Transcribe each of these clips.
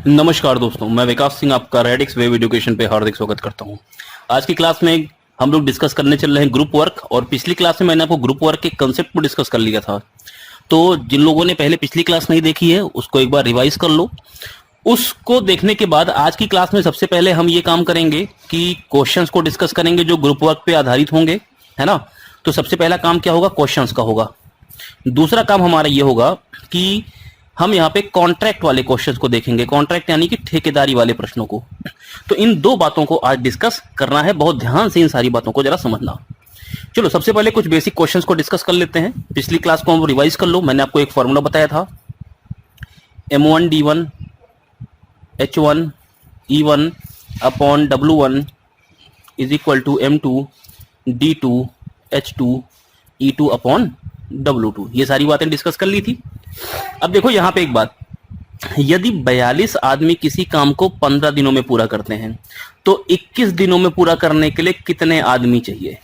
नमस्कार दोस्तों, मैं विकास सिंह आपका रेडिक्स वेब एजुकेशन पे हार्दिक स्वागत करता हूं। आज की क्लास में हम लोग डिस्कस करने चल रहे हैं ग्रुप वर्क। और पिछली क्लास में मैंने आपको ग्रुप वर्क के कंसेप्ट को डिस्कस कर लिया था। तो जिन लोगों ने पहले पिछली क्लास नहीं देखी है उसको एक बार रिवाइज कर लो। उसको देखने के बाद आज की क्लास में सबसे पहले हम ये काम करेंगे कि क्वेश्चंस को डिस्कस करेंगे जो ग्रुप वर्क पे आधारित होंगे, है ना। तो सबसे पहला काम क्या होगा? क्वेश्चंस का होगा। दूसरा काम हमारा ये होगा कि हम यहाँ पे कॉन्ट्रैक्ट वाले क्वेश्चंस को देखेंगे। कॉन्ट्रैक्ट यानी कि ठेकेदारी वाले प्रश्नों को। तो इन दो बातों को आज डिस्कस करना है। बहुत ध्यान से इन सारी बातों को जरा समझना। चलो सबसे पहले कुछ बेसिक क्वेश्चंस को डिस्कस कर लेते हैं। पिछली क्लास को हम रिवाइज कर लो। मैंने आपको एक फॉर्मूला बताया था, M1 D1 H1 E1 upon W1 is equal to M2 D2 H2 E2 upon W2। ये सारी बातें डिस्कस कर ली थी। अब देखो यहां पे एक बात, यदि 42 आदमी किसी काम को 15 दिनों में पूरा करते हैं तो 21 दिनों में पूरा करने के लिए कितने आदमी चाहिए?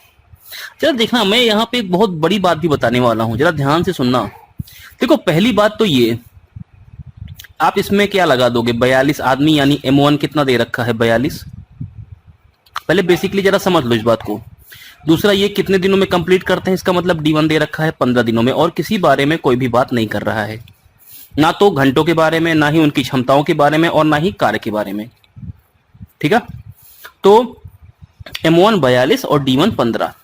जरा देखना, मैं यहां पे एक बहुत बड़ी बात भी बताने वाला हूं, जरा ध्यान से सुनना। देखो पहली बात तो ये, आप इसमें क्या लगा दोगे? 42 आदमी यानी M1 कितना दे रखा है? 42। पहले बेसिकली जरा समझ लो इस बात को। दूसरा ये कितने दिनों में कंप्लीट करते हैं, इसका मतलब D1 दे रखा है 15 दिनों में, और किसी बारे में कोई भी बात नहीं कर रहा है, ना तो घंटों के बारे में, ना ही उनकी क्षमताओं के बारे में, और ना ही कार्य के बारे में। ठीक है, तो M1 42 और D1 15।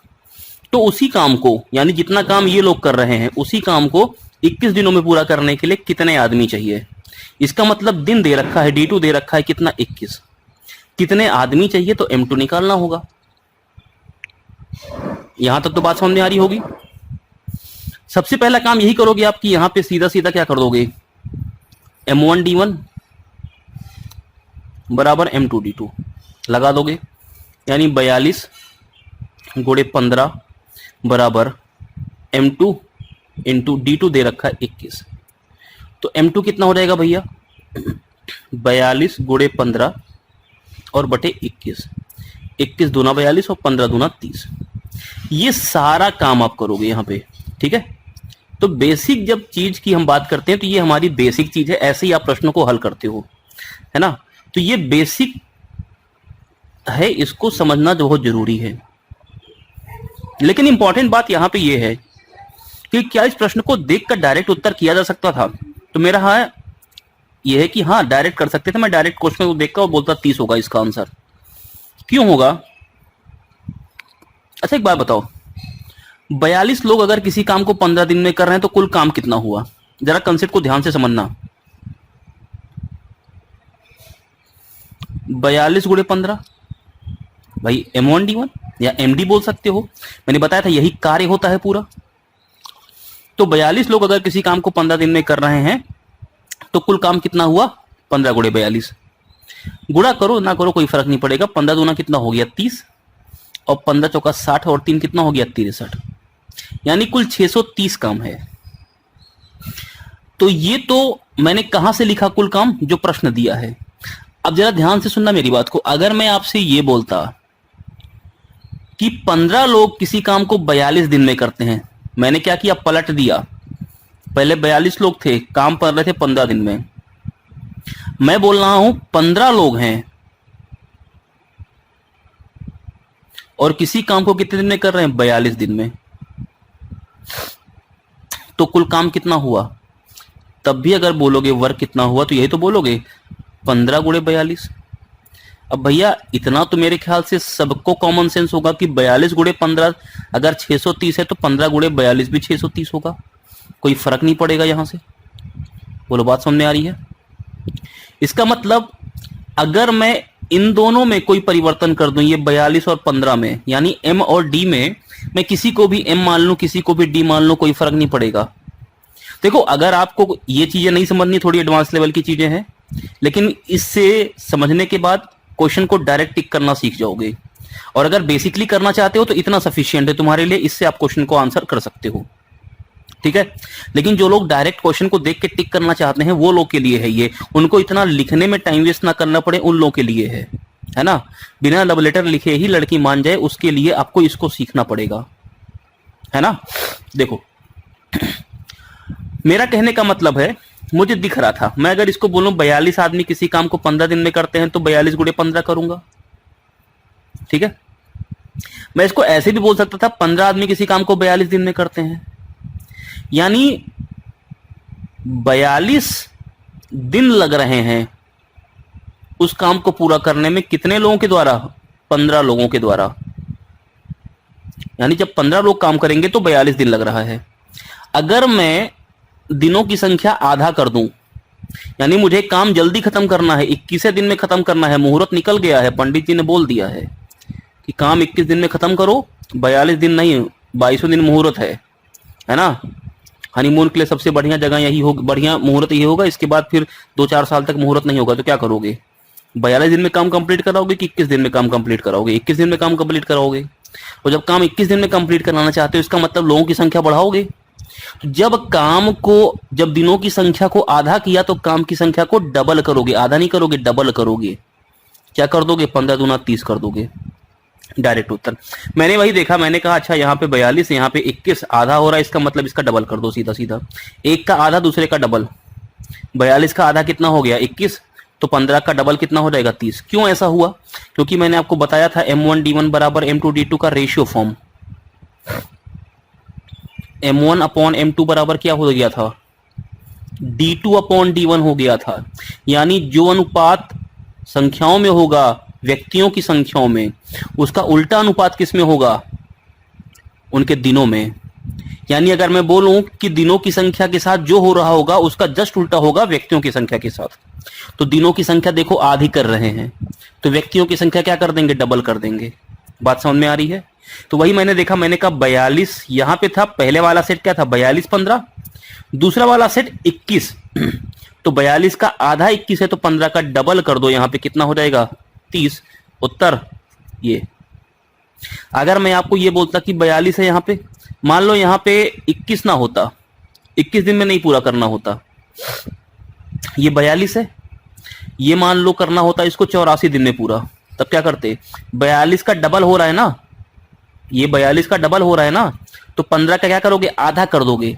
तो उसी काम को, यानी जितना काम ये लोग कर रहे हैं, उसी काम को 21 दिनों में पूरा करने के लिए कितने आदमी चाहिए? इसका मतलब दिन दे रखा है, D2 दे रखा है कितना? 21। कितने आदमी चाहिए? तो M2 निकालना होगा। यहां तक तो बात समझ में आ रही होगी। सबसे पहला काम यही करोगे आप कि यहां पे सीधा सीधा क्या कर दोगे? M1 D1 बराबर M2 D2 लगा दोगे, यानी 42 गुणे 15 बराबर M2 इंटू D2 दे रखा है 21। तो M2 कितना हो जाएगा भैया? 42 गुणे 15 और बटे 21। 21 दूना 42 और 15 दूना 30। ये सारा काम आप करोगे यहां पे। ठीक है, तो बेसिक जब चीज की हम बात करते हैं तो ये हमारी बेसिक चीज है। ऐसे ही आप प्रश्नों को हल करते हो, है ना। तो ये बेसिक है, इसको समझना जो बहुत जरूरी है। लेकिन इंपॉर्टेंट बात यहां पे ये है कि क्या इस प्रश्न को देखकर डायरेक्ट उत्तर किया जा सकता था? तो मेरा हाँ ये है कि हाँ डायरेक्ट कर सकते थे। मैं डायरेक्ट क्वेश्चन को देखकर और बोलता 30 होगा इसका आंसर। क्यों होगा? अच्छा एक बात बताओ, 42 लोग अगर किसी काम को 15 दिन में कर रहे हैं तो कुल काम कितना हुआ? जरा कंसेप्ट को ध्यान से समझना। 42 गुणे 15 भाई M1 D1 या MD बोल सकते हो। मैंने बताया था यही कार्य होता है पूरा। तो 42 लोग अगर किसी काम को 15 दिन में कर रहे हैं तो कुल काम कितना हुआ? 15 गुणे 42। गुणा करो ना करो कोई फर्क नहीं पड़ेगा। 15 दूना कितना हो गया? 30, और 15 चौका 60 और 3 कितना हो गया? 63। यानी कुल 630 काम है। तो ये तो मैंने कहां से लिखा? कुल काम जो प्रश्न दिया है। अब जरा ध्यान से सुनना मेरी बात को। अगर मैं आपसे ये बोलता कि 15 लोग किसी काम को 42 दिन में करते हैं, मैंने क्या किया? पलट दिया। पहले 42 लोग थे, काम कर रहे थे 15 दिन में। मैं बोल रहा हूं 15 लोग हैं और किसी काम को कितने दिन में कर रहे हैं? 42 दिन में। तो कुल काम कितना हुआ? तब भी अगर बोलोगे वर्क कितना हुआ तो यही तो बोलोगे 15 गुणे 42। अब भैया इतना तो मेरे ख्याल से सबको कॉमन सेंस होगा कि 42 गुणे 15 अगर 630 है तो 15 गुणे 42 भी 630 होगा। कोई फर्क नहीं पड़ेगा यहां से। बोलो बात समझ में आ रही है? इसका मतलब अगर मैं इन दोनों में कोई परिवर्तन कर दूं, ये 42 और 15 में, यानी M और D में, मैं किसी को भी M मान लूं किसी को भी D मान लूं, कोई फर्क नहीं पड़ेगा। देखो अगर आपको ये चीजें नहीं समझनी, थोड़ी एडवांस लेवल की चीजें हैं, लेकिन इससे समझने के बाद क्वेश्चन को डायरेक्ट टिक करना सीख जाओगे। और अगर बेसिकली करना चाहते हो तो इतना सफिशिएंट है तुम्हारे लिए, इससे आप क्वेश्चन को आंसर कर सकते हो। ठीक है, लेकिन जो लोग डायरेक्ट क्वेश्चन को देख के टिक करना चाहते हैं वो लोग के लिए है ये। उनको इतना लिखने में टाइम वेस्ट ना करना पड़े, उन लोगों के लिए है ना। बिना लव लेटर लिखे ही लड़की मान जाए, उसके लिए आपको इसको सीखना पड़ेगा, है ना। देखो मेरा कहने का मतलब है मुझे दिख रहा था, मैं अगर इसको बोलूं 42 आदमी किसी काम को 15 दिन में करते हैं तो 42 गुणे 15 करूंगा, ठीक है। मैं इसको ऐसे भी बोल सकता था 15 आदमी किसी काम को 42 दिन में करते हैं, यानी 42 दिन लग रहे हैं उस काम को पूरा करने में। कितने लोगों के द्वारा? 15 लोगों के द्वारा। यानी जब 15 लोग काम करेंगे तो 42 दिन लग रहा है। अगर मैं दिनों की संख्या आधा कर दूं, यानी मुझे काम जल्दी खत्म करना है, 21 दिन में खत्म करना है, मुहूर्त निकल गया है, पंडित जी ने बोल दिया है कि काम 21 दिन में खत्म करो, 42 दिन नहीं 22वें दिन मुहूर्त है ना। हनीमून के लिए सबसे बढ़िया जगह यही होगी, बढ़िया मुहूर्त यही होगा, इसके बाद फिर 2-4 साल तक मुहूर्त नहीं होगा, तो क्या करोगे? 42 दिन में काम कंप्लीट कराओगे कि 21 दिन में काम कंप्लीट कराओगे? 21 दिन में काम कंप्लीट कराओगे। तो जब काम 21 दिन में कंप्लीट कराना चाहते हो, इसका मतलब लोगों की संख्या बढ़ाओगे। तो जब दिनों की संख्या को आधा किया तो काम की संख्या को डबल करोगे, आधा नहीं करोगे, डबल करोगे। क्या कर दोगे? 15 दूना 30 कर दोगे। डायरेक्ट उत्तर। मैंने वही देखा, मैंने कहा अच्छा यहाँ पे 42, यहाँ पे 21, आधा हो रहा है, इसका मतलब इसका डबल कर दो सीधा सीधा। एक का आधा दूसरे का डबल, 42 का आधा कितना हो गया? 21, तो 15 का डबल कितना हो जाएगा? 30। क्यों ऐसा हुआ? क्योंकि मैंने आपको बताया था M1D1 बराबर M2D2 का ratio form. M1 upon M2 बराबर क्या हो गया था? D2 अपॉन D1 हो गया था। यानी जो अनुपात संख्याओं में होगा, व्यक्तियों की संख्याओं में, उसका उल्टा अनुपात किस में होगा? उनके दिनों में। यानी अगर मैं बोलूं कि दिनों की संख्या के साथ जो हो रहा होगा उसका जस्ट उल्टा होगा व्यक्तियों की संख्या के साथ। तो दिनों की संख्या देखो आधी कर रहे हैं, तो व्यक्तियों की संख्या क्या कर देंगे? डबल कर देंगे। बात समझ में आ रही है? तो वही मैंने देखा, मैंने कहा 42 यहां पे था, पहले वाला सेट क्या था? 42 15, दूसरा वाला सेट 21, तो 42 का आधा 21 है, तो 15 का डबल कर दो, यहां पे कितना हो जाएगा? 30। उत्तर ये। अगर मैं आपको ये बोलता कि 42 है यहां पे, मान लो यहां पे 21 ना होता, 21 दिन में नहीं पूरा करना होता, ये 42 है, ये मान लो करना होता इसको 84 दिन में पूरा, तब क्या करते? 42 का डबल हो रहा है ना, ये 42 का डबल हो रहा है ना, तो 15 का क्या करोगे? आधा कर दोगे।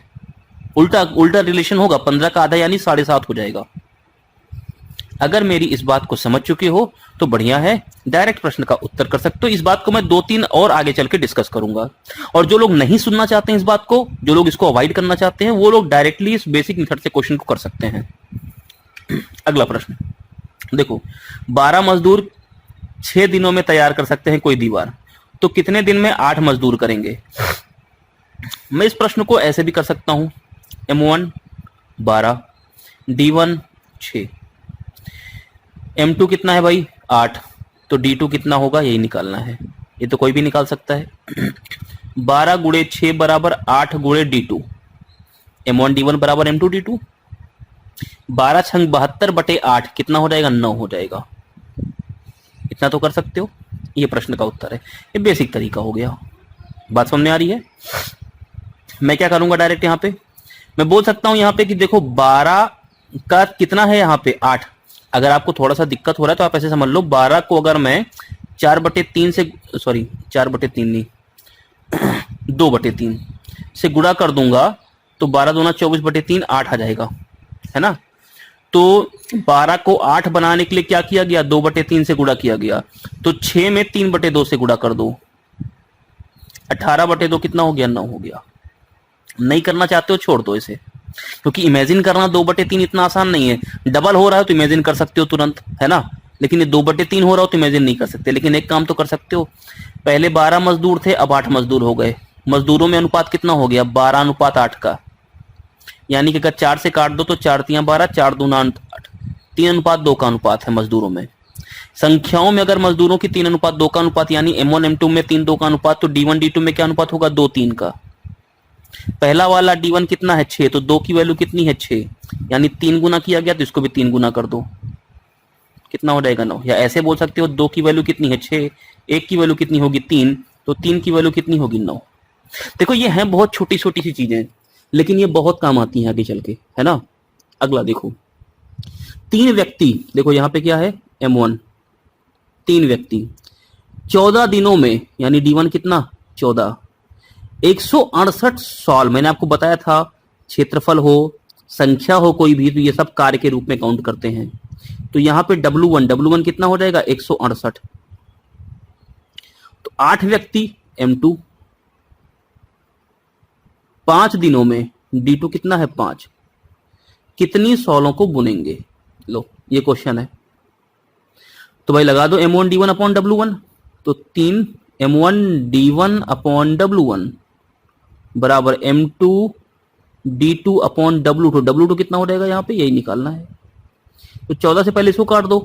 उल्टा उल्टा रिलेशन होगा, 15 का आधा यानी 7.5 हो जाएगा। अगर मेरी इस बात को समझ चुके हो तो बढ़िया है, डायरेक्ट प्रश्न का उत्तर कर सकते हो। इस बात को मैं 2-3 और आगे चल के डिस्कस करूंगा। और जो लोग नहीं सुनना चाहते हैं इस बात को, जो लोग इसको अवॉइड करना चाहते हैं, वो लोग डायरेक्टली इस बेसिक मेथड से क्वेश्चन को कर सकते हैं। अगला प्रश्न देखो, 12 मजदूर 6 दिनों में तैयार कर सकते हैं कोई दीवार, तो कितने दिन में 8 मजदूर करेंगे? मैं इस प्रश्न को ऐसे भी कर सकता हूं, M1 12, D1 6, M2 कितना है भाई? 8, तो D2 कितना होगा? यही निकालना है, ये तो कोई भी निकाल सकता है। 12 गुणे 6 बराबर 8 गुणे D2, M1 D1 बराबर M2 D2। 12 छंग 72 बटे 8 कितना हो जाएगा? 9 हो जाएगा। इतना तो कर सकते हो, ये प्रश्न का उत्तर है। ये बेसिक तरीका हो गया। बात समझ में आ रही है? मैं क्या करूंगा डायरेक्ट यहाँ पे, मैं बोल सकता हूं यहाँ पे कि देखो 12 का कितना है यहाँ पे? 8। अगर आपको थोड़ा सा दिक्कत हो रहा है तो आप ऐसे समझ लो, 12 को अगर मैं 4/3 से, सॉरी 4/3 नहीं 2/3 से गुणा कर दूंगा तो 12 दूना 24/3 8 आ जाएगा, है ना। तो 12 को 8 बनाने के लिए क्या किया गया? 2/3 से गुणा किया गया। तो 6 में 3/2 से गुणा कर दो, 18/2 कितना हो गया? 9 हो गया। नहीं करना चाहते हो छोड़ दो इसे, क्योंकि इमेजिन करना 2/3 इतना आसान नहीं है। डबल हो रहा है तो इमेजिन कर सकते हो तुरंत, है ना, लेकिन ये 2/3 हो रहा हो तो इमेजिन नहीं कर सकते। लेकिन एक काम तो कर सकते हो, पहले 12 मजदूर थे, अब 8 मजदूर हो गए। मजदूरों में अनुपात कितना हो गया? 12:8 का। यानी कि अगर 4 से काट दो तो 4 तियां 12, 4 दूना 8, 3:2 का अनुपात है मजदूरों में। संख्याओं में अगर मजदूरों की 3:2 का अनुपात, यानी M1 M2 में 3:2 का अनुपात, तो D1 D2 में क्या अनुपात होगा? 2:3 का। पहला वाला D1 कितना है? 6, तो 2 की वैल्यू कितनी है? 6, यानी 3 गुना किया गया तो इसको भी 3 गुना कर दो, कितना हो जाएगा? 9। या ऐसे बोल सकते हो 2 की वैल्यू कितनी है? 6, 1 की वैल्यू कितनी होगी? 3, तो 3 की वैल्यू कितनी होगी? 9। देखो ये हैं बहुत छोटी छोटी सी चीजें, लेकिन ये बहुत काम आती हैं आगे चल के, है ना। अगला देखो, 3 व्यक्ति, देखो यहां पे क्या है? M1, 3 व्यक्ति 14 दिनों में, यानी D1 कितना? 14, 168 साल, मैंने आपको बताया था क्षेत्रफल हो, संख्या हो कोई भी तो ये सब कार्य के रूप में काउंट करते हैं। तो यहां पे W1 कितना हो जाएगा 168। तो 8 व्यक्ति M2, 5 दिनों में D2 कितना है 5, कितनी सॉलों को बुनेंगे। लो ये क्वेश्चन है। तो भाई लगा दो M1 D1 अपॉन W1। तो 3 M1 D1 अपॉन W1 बराबर M2 D2 upon W2। W2 कितना हो जाएगा यहाँ पे, यही निकालना है। तो 14 से पहले इसको काट दो।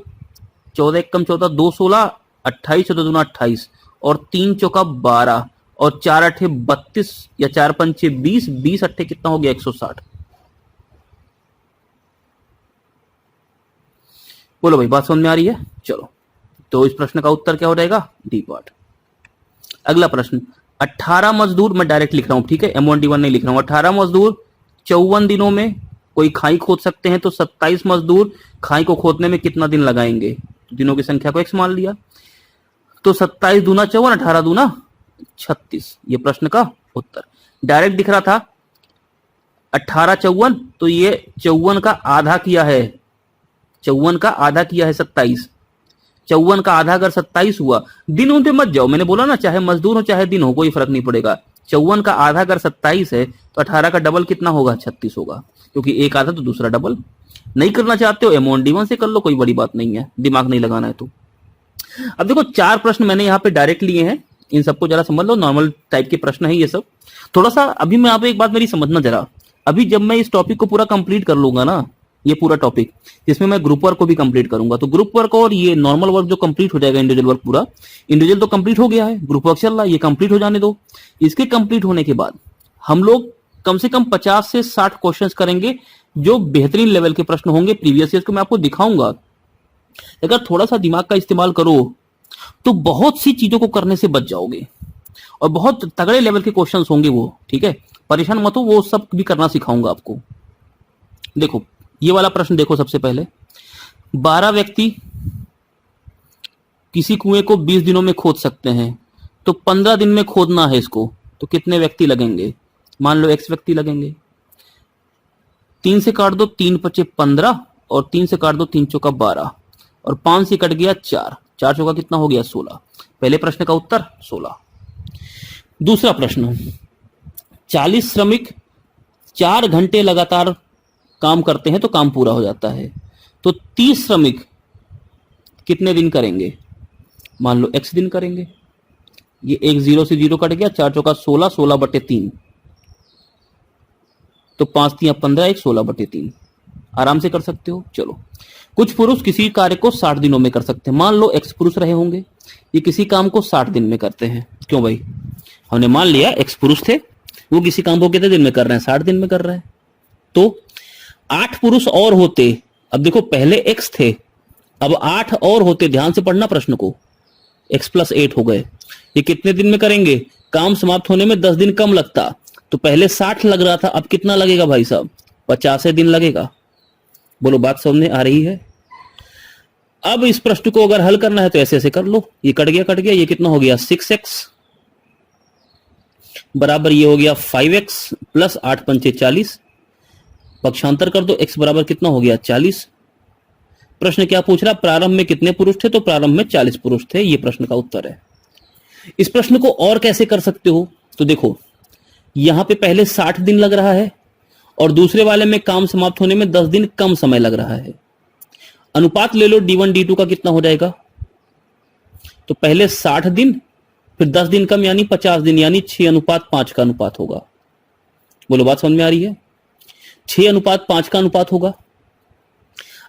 14 एक कम 14, 2 16, 28 14 दूना 28 और 3 चौका 12 और 4 अट्ठे 32 या 4 पंचे 20, 20 अट्ठे कितना हो गया 160। बोलो भाई बात समझ में आ रही है। चलो तो इस प्रश्न का उत्तर क्या हो जाएगा, डी पार्ट। अगला प्रश्न, 18 मजदूर, मैं डायरेक्ट लिख रहा हूं ठीक है, M1 D1 नहीं लिख रहा हूं। 18 मजदूर 54 दिनों में कोई खाई खोद सकते हैं, तो 27 मजदूर खाई को खोदने में कितना दिन लगाएंगे। तो दिनों की संख्या को x मान लिया। तो 27 दूना 54, 18 दूना 36, ये प्रश्न का उत्तर। डायरेक्ट दिख रहा था 18 54, तो ये 54 का आधा किया है, 54 का आधा किया है 27। 54 का आधा अगर 27 हुआ, दिन उन पे मत जाओ, मैंने बोला ना चाहे मजदूर हो चाहे दिन हो कोई फर्क नहीं पड़ेगा। 54 का आधा अगर 27 है तो 18 का डबल कितना होगा 36 होगा, क्योंकि एक आधा तो दूसरा डबल। नहीं करना चाहते हो M1 D1 से कर लो, कोई बड़ी बात नहीं है, दिमाग नहीं लगाना है। तो अब देखो 4 प्रश्न मैंने यहाँ पे डायरेक्ट लिए हैं, इन सबको जरा समझ लो, नॉर्मल टाइप के प्रश्न है ये सब। थोड़ा सा अभी मैं यहाँ पे एक बात मेरी समझना जरा, अभी जब मैं इस टॉपिक को पूरा कंप्लीट कर लूंगा ना, ये पूरा टॉपिक जिसमें मैं ग्रुप वर्क को भी कंप्लीट करूंगा, तो ग्रुप वर्क और ये नॉर्मल वर्क जो कंप्लीट हो जाएगा, इंडिविजुअल वर्क पूरा, इंडिविजुअल तो कंप्लीट हो गया है, ग्रुप वर्क चल रहा है, ये कंप्लीट हो जाने दो। इसके कंप्लीट होने के बाद हम लोग कम से कम 50 से 60 क्वेश्चंस करेंगे जो बेहतरीन लेवल के प्रश्न होंगे प्रीवियस ईयर को मैं आपको दिखाऊंगा। अगर थोड़ा सा दिमाग का इस्तेमाल करो तो बहुत सी चीजों को करने से बच जाओगे, और बहुत तगड़े लेवल के क्वेश्चंस होंगे वो, ठीक है, परेशान मत हो, वो सब भी करना सिखाऊंगा आपको। देखो ये वाला प्रश्न देखो, सबसे पहले 12 व्यक्ति किसी कुएं को 20 दिनों में खोद सकते हैं, तो 15 दिन में खोदना है इसको, तो कितने व्यक्ति लगेंगे। मान लो x व्यक्ति लगेंगे। 3 से काट दो, 3 पचे 15 और 3 से काट दो, 3 चौका 12 और 5 से कट गया 4, 4 चौका कितना हो गया 16। पहले प्रश्न का उत्तर 16। दूसरा प्रश्न, 40 श्रमिक 4 घंटे लगातार काम करते हैं तो काम पूरा हो जाता है, तो 30 श्रमिक कितने दिन करेंगे। मान लो x दिन करेंगे, ये एक 0 से 0 कट गया, 4 चौका 16, 16 बटे 3, तो 5 3 15, 1 16 बटे 3, आराम से कर सकते हो। चलो, कुछ पुरुष किसी कार्य को 60 दिनों में कर सकते हैं। मान लो x पुरुष रहे होंगे, ये किसी काम को 60 दिन में करते हैं। क्यों भाई, हमने मान लिया x पुरुष थे, वो किसी काम को कितने दिन में कर रहे हैं, 60 दिन में कर रहे हैं। तो 8 पुरुष और होते, अब देखो पहले x थे, अब 8 और होते, ध्यान से पढ़ना प्रश्न को, x + 8 हो गए, ये कितने दिन में करेंगे। काम समाप्त होने में 10 दिन कम लगता, तो पहले 60 लग रहा था, अब कितना लगेगा भाई साहब, 50 दिन लगेगा। बोलो बात समझ में आ रही है। अब इस प्रश्न को अगर हल करना है तो ऐसे ऐसे कर लो, ये कट गया, ये कितना हो गया 6x बराबर ये हो गया 5x प्लस 8 पंचे 40, पक्षांतर कर दो, x बराबर कितना हो गया 40। प्रश्न क्या पूछ रहा, प्रारंभ में कितने पुरुष थे, तो प्रारंभ में 40 पुरुष थे, ये प्रश्न का उत्तर है। इस प्रश्न को और कैसे कर सकते हो, तो देखो यहां पे पहले 60 दिन लग रहा है और दूसरे वाले में काम समाप्त होने में 10 दिन कम समय लग रहा है। अनुपात ले लो D1 D2 का कितना हो जाएगा, तो पहले 60 दिन फिर 10 दिन कम यानी 50 दिन, यानी 6:5 का अनुपात होगा। बोलो बात समझ में आ रही है, 6:5 का अनुपात होगा।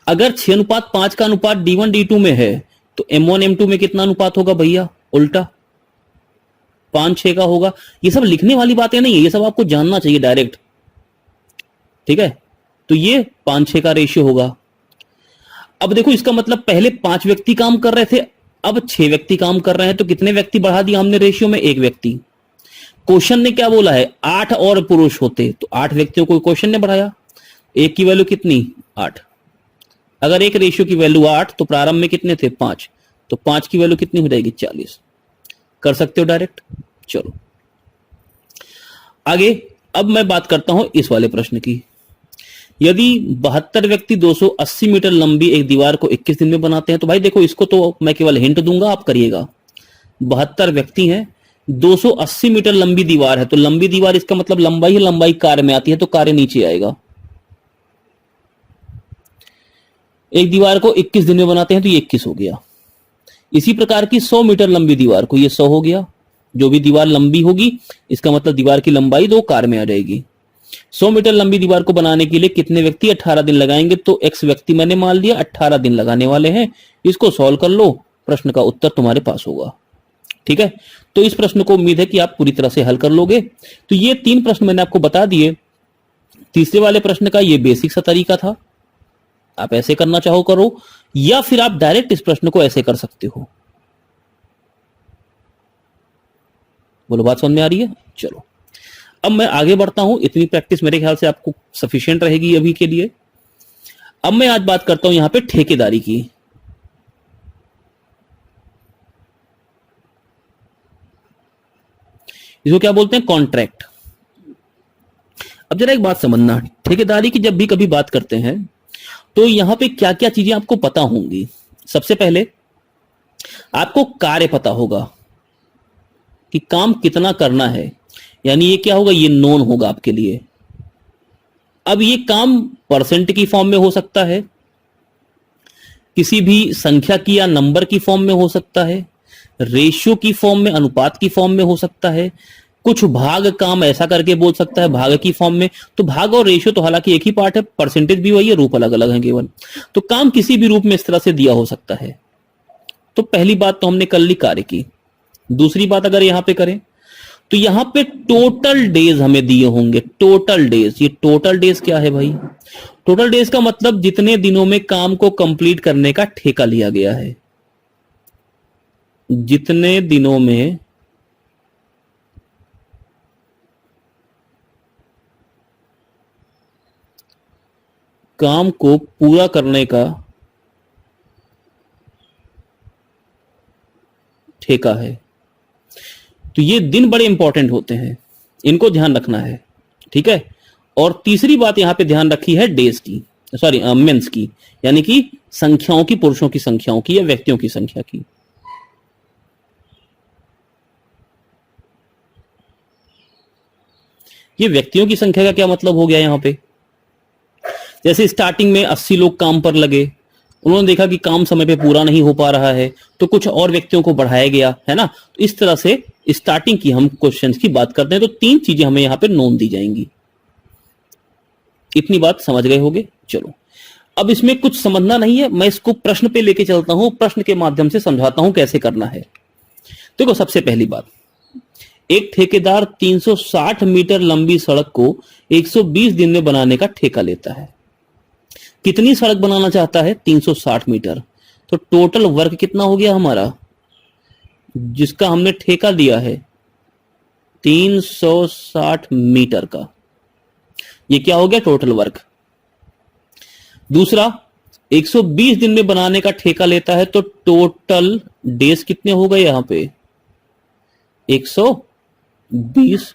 अगर 6:5 का अनुपात D1 D2 में है तो M1 M2 में कितना अनुपात होगा भैया, उल्टा 5:6 का होगा। ये सब लिखने वाली बातें नहीं है, ये सब आपको जानना चाहिए डायरेक्ट, ठीक है। तो ये 5:6 का रेशियो होगा। अब देखो इसका मतलब पहले 5 व्यक्ति काम कर रहे थे, अब 6 व्यक्ति काम कर रहे हैं, तो कितने व्यक्ति बढ़ा दिया हमने रेशियो में, 1 व्यक्ति। क्वेश्चन ने क्या बोला है, 8 और पुरुष होते, तो 8 व्यक्तियों को क्वेश्चन ने बढ़ाया। एक की वैल्यू कितनी 8, अगर एक रेशियो की वैल्यू 8 तो प्रारंभ में कितने थे 5, तो 5 की वैल्यू कितनी हो जाएगी 40। कर सकते हो डायरेक्ट। चलो आगे, अब मैं बात करता हूं इस वाले प्रश्न की। यदि 72 व्यक्ति 280 मीटर लंबी एक दीवार को 21 दिन में बनाते हैं, तो भाई देखो इसको तो मैं केवल हिंट दूंगा, आप करिएगा। 72 व्यक्ति हैं, 280 मीटर लंबी दीवार है, तो लंबी दीवार इसका मतलब लंबाई है, लंबाई कार्य में आती है, तो कार्य नीचे आएगा। एक दीवार को 21 दिन में बनाते हैं तो ये 21 हो गया। इसी प्रकार की 100 मीटर लंबी दीवार को, ये 100 हो गया। जो भी दीवार लंबी होगी इसका मतलब दीवार की लंबाई 2 कार्य में आ जाएगी। 100 मीटर लंबी दीवार को बनाने के लिए कितने व्यक्ति 18 दिन लगाएंगे, तो x व्यक्ति मैंने मान लिया 18 दिन लगाने वाले हैं। इसको सॉल्व कर लो, प्रश्न का उत्तर तुम्हारे पास होगा। ठीक है, तो इस प्रश्न को उम्मीद है कि आप पूरी तरह से हल कर लोगे। तो ये 3 प्रश्न मैंने आपको बता दिए। तीसरे वाले प्रश्न का ये बेसिक सा तरीका था, आप ऐसे करना चाहो करो, या फिर आप डायरेक्ट इस प्रश्न को ऐसे कर सकते हो। बोलो, बात समझ में आ रही है? चलो अब मैं आगे बढ़ता हूं। इतनी प्रैक्टिस मेरे ख्याल से आपको सफिशिएंट रहेगी अभी के लिए। अब मैं आज बात करता हूं यहां पे ठेकेदारी की। इसको क्या बोलते हैं? कॉन्ट्रैक्ट। अब जरा एक बात समझना, ठेकेदारी की जब भी कभी बात करते हैं तो यहां पे क्या क्या चीजें आपको पता होंगी। सबसे पहले आपको कार्य पता होगा कि काम कितना करना है, यानी ये क्या होगा, ये नोन होगा आपके लिए। अब ये काम परसेंट की फॉर्म में हो सकता है, किसी भी संख्या की या नंबर की फॉर्म में हो सकता है, रेशियो की फॉर्म में, अनुपात की फॉर्म में हो सकता है, कुछ भाग काम ऐसा करके बोल सकता है भाग की फॉर्म में। तो भाग और रेशियो तो हालांकि एक ही पार्ट है, परसेंटेज भी वही है, रूप अलग अलग है केवल। तो काम किसी भी रूप में इस तरह से दिया हो सकता है। तो पहली बात तो हमने कर ली कार्य की। दूसरी बात अगर यहां पे करें तो यहां पे टोटल डेज हमें दिए होंगे। टोटल डेज, ये टोटल डेज क्या है भाई? टोटल डेज का मतलब जितने दिनों में काम को कंप्लीट करने का ठेका लिया गया है। जितने दिनों में काम को पूरा करने का ठेका है। तो ये दिन बड़े इंपॉर्टेंट होते हैं, इनको ध्यान रखना है। ठीक है, और तीसरी बात यहां पे ध्यान रखी है डेज की, सॉरी मेंस की, यानी कि संख्याओं की, पुरुषों की संख्याओं की या व्यक्तियों की संख्या की। ये व्यक्तियों की संख्या का क्या मतलब हो गया यहां पे? जैसे स्टार्टिंग में 80 लोग काम पर लगे, उन्होंने देखा कि काम समय पे पूरा नहीं हो पा रहा है, तो कुछ और व्यक्तियों को बढ़ाया गया, है ना। तो इस तरह से स्टार्टिंग की हम क्वेश्चंस की बात करते हैं, तो 3 चीजें हमें यहां पे नोन दी जाएंगी। इतनी बात समझ गए होगे? चलो अब इसमें कुछ समझना नहीं है, मैं इसको प्रश्न पे लेके चलता हूं, प्रश्न के माध्यम से समझाता हूं कैसे करना है। देखो सबसे पहली बात, एक ठेकेदार 360 मीटर लंबी सड़क को 120 दिन में बनाने का ठेका लेता है। कितनी सड़क बनाना चाहता है? 360 मीटर। तो टोटल वर्क कितना हो गया हमारा, जिसका हमने ठेका दिया है 360 मीटर का, ये क्या हो गया? Total work. दूसरा, 120 दिन में बनाने का ठेका लेता है, तो टोटल डेज कितने हो गए यहां पे? 120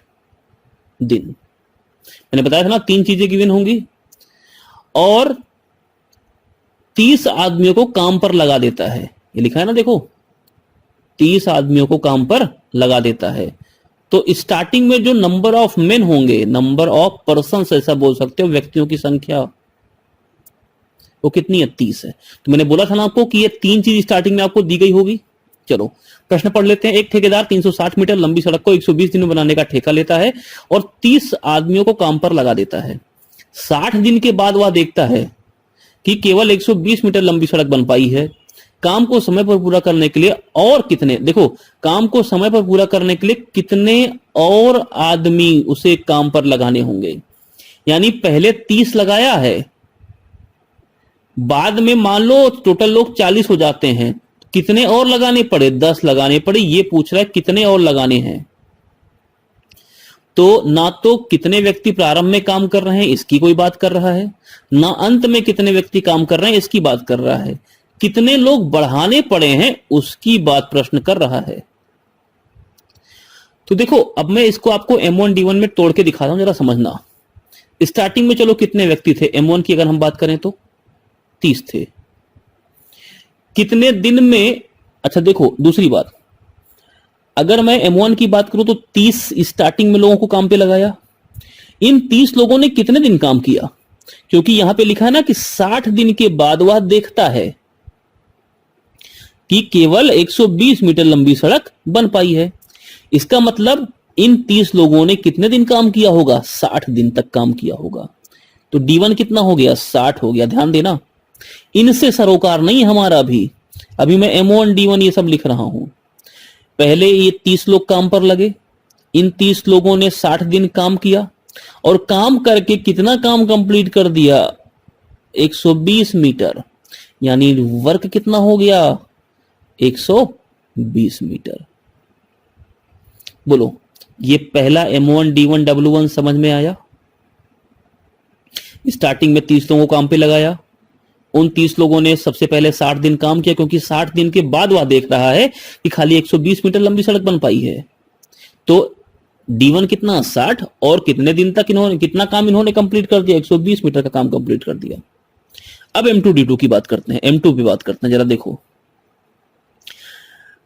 दिन। मैंने बताया था ना 3 चीजें गिवन होंगी। और 30 आदमियों को काम पर लगा देता है, ये लिखा है ना, देखो 30 आदमियों को काम पर लगा देता है। तो स्टार्टिंग में जो नंबर ऑफ मेन होंगे, नंबर ऑफ पर्संस ऐसा बोल सकते हो, व्यक्तियों की संख्या, वो कितनी है? 30 है। तो मैंने बोला था ना आपको कि ये 3 चीज स्टार्टिंग में आपको दी गई होगी। चलो प्रश्न पढ़ लेते हैं। एक ठेकेदार 360 मीटर लंबी सड़क को 120 दिन में बनाने का ठेका लेता है और 30 आदमियों को काम पर लगा देता है। 60 दिन के बाद वह देखता है कि केवल 120 मीटर लंबी सड़क बन पाई है। काम को समय पर पूरा करने के लिए और कितने, देखो काम को समय पर पूरा करने के लिए कितने और आदमी उसे काम पर लगाने होंगे। यानी पहले 30 लगाया है, बाद में मान लो टोटल लोग 40 हो जाते हैं, कितने और लगाने पड़े? 10 लगाने पड़े। ये पूछ रहा है कितने और लगाने हैं। तो ना तो कितने व्यक्ति प्रारंभ में काम कर रहे हैं इसकी कोई बात कर रहा है, ना अंत में कितने व्यक्ति काम कर रहे हैं इसकी बात कर रहा है, कितने लोग बढ़ाने पड़े हैं उसकी बात प्रश्न कर रहा है। तो देखो अब मैं इसको आपको M1 D1 में तोड़ के दिखाता हूं, जरा समझना। स्टार्टिंग में चलो कितने व्यक्ति थे, M1 की अगर हम बात करें तो 30 थे। कितने दिन में, अच्छा देखो दूसरी बात, अगर मैं M1 की बात करूं तो 30 स्टार्टिंग में लोगों को काम पे लगाया। इन 30 लोगों ने कितने दिन काम किया, क्योंकि यहां पे लिखा है ना कि 60 दिन के बाद वह देखता है कि केवल 120 मीटर लंबी सड़क बन पाई है। इसका मतलब इन 30 लोगों ने कितने दिन काम किया होगा, 60 दिन तक काम किया होगा। तो D1 कितना हो गया, 60 हो गया। ध्यान देना, इनसे सरोकार नहीं हमारा भी, अभी मैं M1 D1 ये सब लिख रहा हूं। पहले ये 30 लोग काम पर लगे, इन 30 लोगों ने 60 दिन काम किया और काम करके कितना काम कंप्लीट कर दिया, 120 मीटर, यानी वर्क कितना हो गया, 120 मीटर। बोलो, ये पहला M1 D1 W1 समझ में आया। स्टार्टिंग में 30 लोगों को काम पे लगाया, उन 30 लोगों ने सबसे पहले 60 दिन काम किया, क्योंकि 60 दिन के बाद वह देख रहा है कि खाली 120 मीटर लंबी सड़क बन पाई है। तो D1 कितना, 60, और कितने दिन तक इन्होंने कितना काम इन्होंने कंप्लीट कर दिया, 120 मीटर का काम कंप्लीट कर दिया। अब M2 D2 की बात करते हैं, M2 पे बात करते हैं। जरा देखो,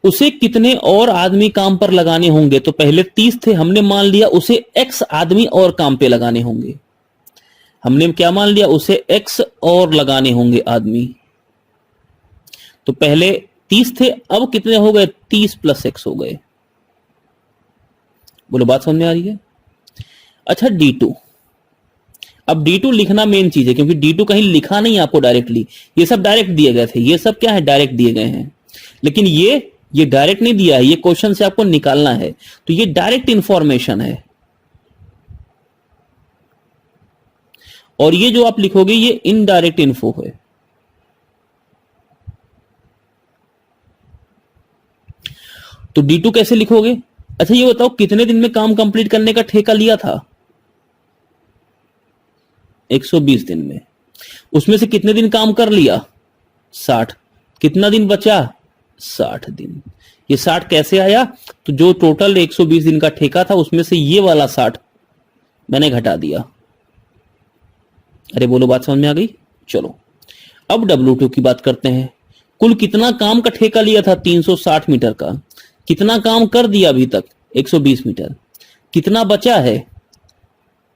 उसे कितने और आदमी काम पर लगाने होंगे। तो पहले 30 थे, हमने मान लिया उसे X आदमी और काम पे लगाने होंगे। हमने क्या मान लिया, उसे X और लगाने होंगे आदमी। तो पहले 30 थे, अब कितने हो गए, 30 + X हो गए। बोलो, बात समझ में आ रही है। अच्छा D2, अब D2 लिखना मेन चीज है, क्योंकि D2 कहीं लिखा नहीं आपको डायरेक्टली, ये सब डायरेक्ट दिए गए थे। ये सब क्या है, डायरेक्ट दिए गए हैं, लेकिन ये डायरेक्ट नहीं दिया है, ये क्वेश्चन से आपको निकालना है। तो ये डायरेक्ट इंफॉर्मेशन है, और ये जो आप लिखोगे ये इनडायरेक्ट इन्फो है। तो D2 कैसे लिखोगे। अच्छा ये बताओ, कितने दिन में काम कंप्लीट करने का ठेका लिया था, 120 दिन में। उसमें से कितने दिन काम कर लिया, 60। कितना दिन बचा, 60 दिन। ये 60 कैसे आया, तो जो टोटल 120 दिन का ठेका था उसमें से ये वाला 60 मैंने घटा दिया। अरे बोलो, बात समझ में आ गई। चलो अब W2 की बात करते हैं। कुल कितना काम का ठेका लिया था, 360 मीटर का। कितना काम कर दिया अभी तक, 120 मीटर। कितना बचा है,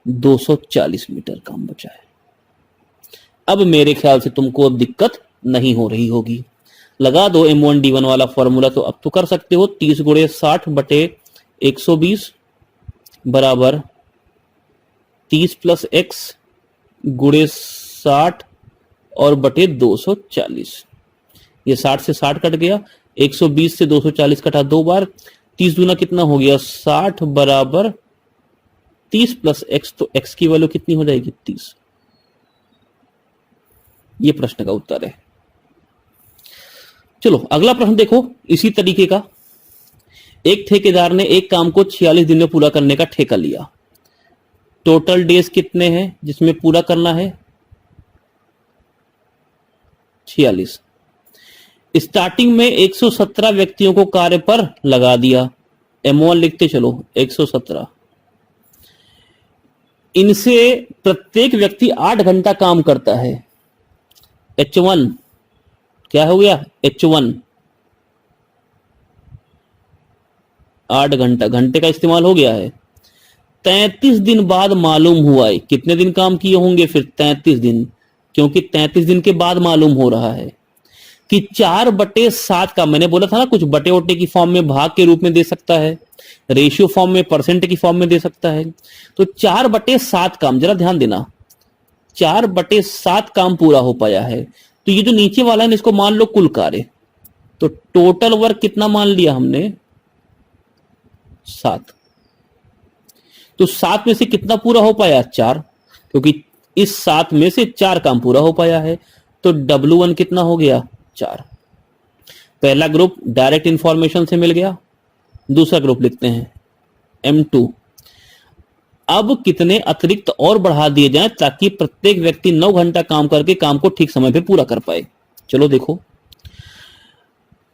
240 मीटर काम बचा है। अब मेरे ख्याल से तुमको अब दिक्कत नहीं हो रही होगी। लगा दो M1 D1 वाला फॉर्मूला, तो अब तो कर सकते हो। 30 × 60 बटे 120 बराबर 30 + X × 60 और बटे 240। ये 60 से 60 कट गया, 120 से 240 कटा 2 बार, 30 दूना कितना हो गया, 60 बराबर 30 + X। तो X की वैल्यू कितनी हो जाएगी, 30। ये प्रश्न का उत्तर है। चलो अगला प्रश्न देखो इसी तरीके का। एक ठेकेदार ने एक काम को 46 दिन में पूरा करने का ठेका लिया। टोटल डेज कितने हैं जिसमें पूरा करना है, 46। स्टार्टिंग में 117 व्यक्तियों को कार्य पर लगा दिया। M1 लिखते चलो, 117। इनसे प्रत्येक व्यक्ति 8 घंटा काम करता है। H1 क्या हो गया, H1 8 घंटा, घंटे का इस्तेमाल हो गया है। 33 दिन बाद मालूम हुआ है, कितने दिन काम किए होंगे फिर, 33 दिन, क्योंकि 33 दिन के बाद मालूम हो रहा है कि 4/7 का, मैंने बोला था ना कुछ बटे वटे की फॉर्म में भाग के रूप में दे सकता है, रेशियो फॉर्म में, परसेंट की फॉर्म में दे सकता है। तो 4/7 काम, जरा ध्यान देना, 4/7 काम पूरा हो पाया है। तो ये जो नीचे वाला है इसको मान लो कुल कार्य। तो टोटल वर्क कितना मान लिया हमने, 7। तो 7 में से कितना पूरा हो पाया, 4, क्योंकि इस 7 में से 4 काम पूरा हो पाया है। तो W1 कितना हो गया, 4। पहला ग्रुप डायरेक्ट इंफॉर्मेशन से मिल गया। दूसरा ग्रुप लिखते हैं M2। अब कितने अतिरिक्त और बढ़ा दिए जाएं ताकि प्रत्येक व्यक्ति 9 घंटा काम करके काम को ठीक समय पे पूरा कर पाए। चलो देखो,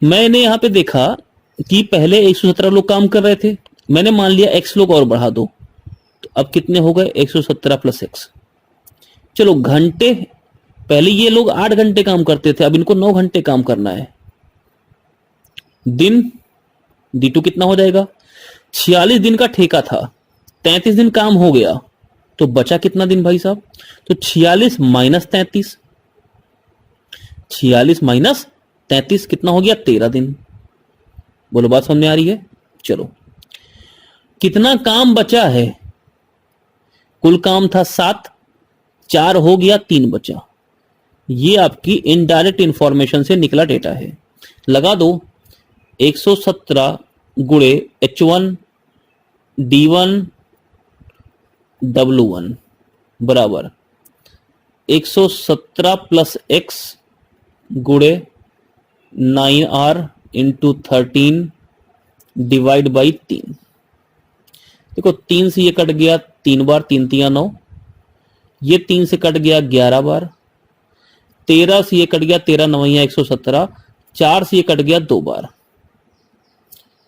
मैंने यहां पे देखा कि पहले 117 लोग काम कर रहे थे, मैंने मान लिया X लोग और बढ़ा दो। तो अब कितने हो गए 117 प्लस एक्स। चलो घंटे, पहले ये लोग 8 घंटे काम करते थे, अब इनको 9 घंटे काम करना है। दिन D2 कितना हो जाएगा, 46 दिन का ठेका था, 33 दिन काम हो गया, तो बचा कितना दिन भाई साहब, तो 46 माइनस 33, 46 माइनस 33 कितना हो गया 13 दिन। बोलो बात समझ में आ रही है। चलो कितना काम बचा है, कुल काम था 7, 4 हो गया, 3 बचा। ये आपकी इनडायरेक्ट इंफॉर्मेशन से निकला डेटा है। लगा दो 117 गुणे H1 D1 W1 बराबर 117 प्लस एक्स गुणे 9R इंटू 13 डिवाइड बाई 3। देखो 3 से ये कट गया 3 बार, 3 3 9, ये 3 से कट गया 11 बार, 13 से ये कट गया 13 9 117, 4 से ये कट गया 2 बार।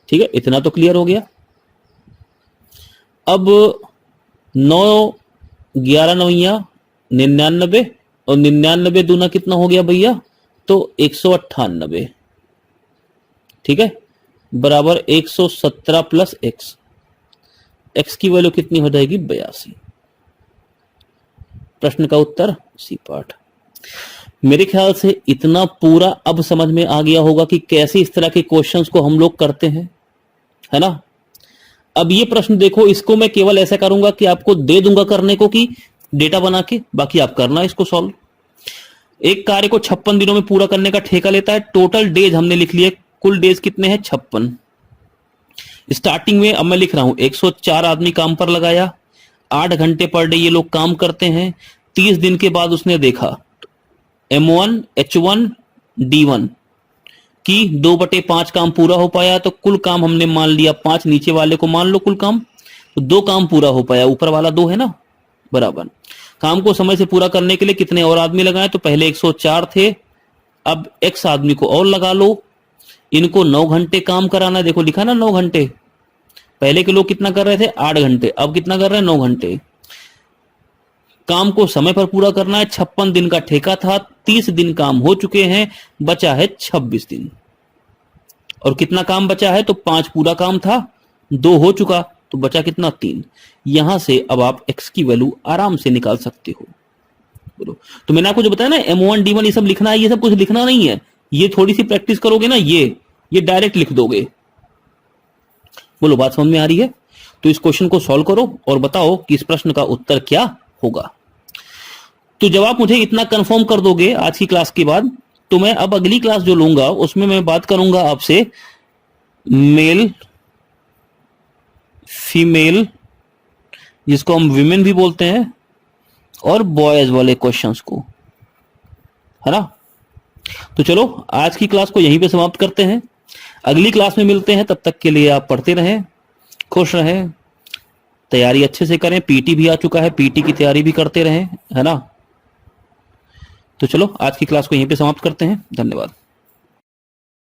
ठीक है, इतना तो क्लियर हो गया। अब 9 11 9 99 और 99 दूना कितना हो गया भैया, तो 198। ठीक है, बराबर 117 प्लस एक्स, एक्स की वैल्यू कितनी हो जाएगी 82। प्रश्न का उत्तर सी पार्ट। मेरे ख्याल से इतना पूरा अब समझ में आ गया होगा कि कैसे इस तरह के क्वेश्चंस को हम लोग करते हैं, है ना। अब ये प्रश्न देखो, इसको मैं केवल ऐसा करूंगा कि आपको दे दूंगा करने को कि डेटा बना के, बाकी आप करना इसको सॉल्व। एक कार्य को 56 दिनों में पूरा करने का ठेका लेता है। टोटल डेज हमने लिख लिए, कुल डेज कितने हैं 56। स्टार्टिंग में अब मैं लिख रहा हूं 104 आदमी काम पर लगाया, 8 घंटे पर डे ये लोग काम करते हैं। 30 दिन के बाद उसने देखा M1 H1 D1 की 2/5 काम पूरा हो पाया, तो कुल काम हमने मान लिया 5, नीचे वाले को मान लो कुल काम, तो 2 काम पूरा हो पाया, ऊपर वाला 2 है ना, बराबर। काम को समय से पूरा करने के लिए कितने और आदमी लगाए, तो पहले 104 थे, अब X आदमी को और लगा लो। इनको 9 घंटे काम कराना, देखो लिखा ना 9 घंटे, पहले के लोग कितना कर रहे थे 8 घंटे, अब कितना कर रहे हैं 9 घंटे। काम को समय पर पूरा करना है, 56 दिन का ठेका था, 30 दिन काम हो चुके हैं, बचा है 26 दिन। और कितना काम बचा है, तो 5 पूरा काम था, 2 हो चुका, तो बचा कितना 3। यहां से अब आप x की वैल्यू आराम से निकाल सकते हो। बोलो, तो मैंने आपको जो बताया ना M1 D1 ये सब लिखना है, ये सब कुछ लिखना नहीं है, ये थोड़ी सी प्रैक्टिस करोगे ना, ये डायरेक्ट लिख दोगे। बोलो बात समझ में आ रही है। तो इस क्वेश्चन को सॉल्व करो और बताओ कि इस प्रश्न का उत्तर क्या होगा। तो जब आप मुझे इतना कंफर्म कर दोगे आज की क्लास के बाद, तो मैं अब अगली क्लास जो लूंगा उसमें मैं बात करूंगा आपसे मेल फीमेल, जिसको हम विमेन भी बोलते हैं, और बॉयज वाले क्वेश्चंस को, है ना। तो चलो आज की क्लास को यहीं पे समाप्त करते हैं, अगली क्लास में मिलते हैं। तब तक के लिए आप पढ़ते रहें, खुश रहें, तैयारी अच्छे से करें। पीटी भी आ चुका है, पीटी की तैयारी भी करते रहें, है ना। तो चलो आज की क्लास को यहीं पे समाप्त करते हैं। धन्यवाद।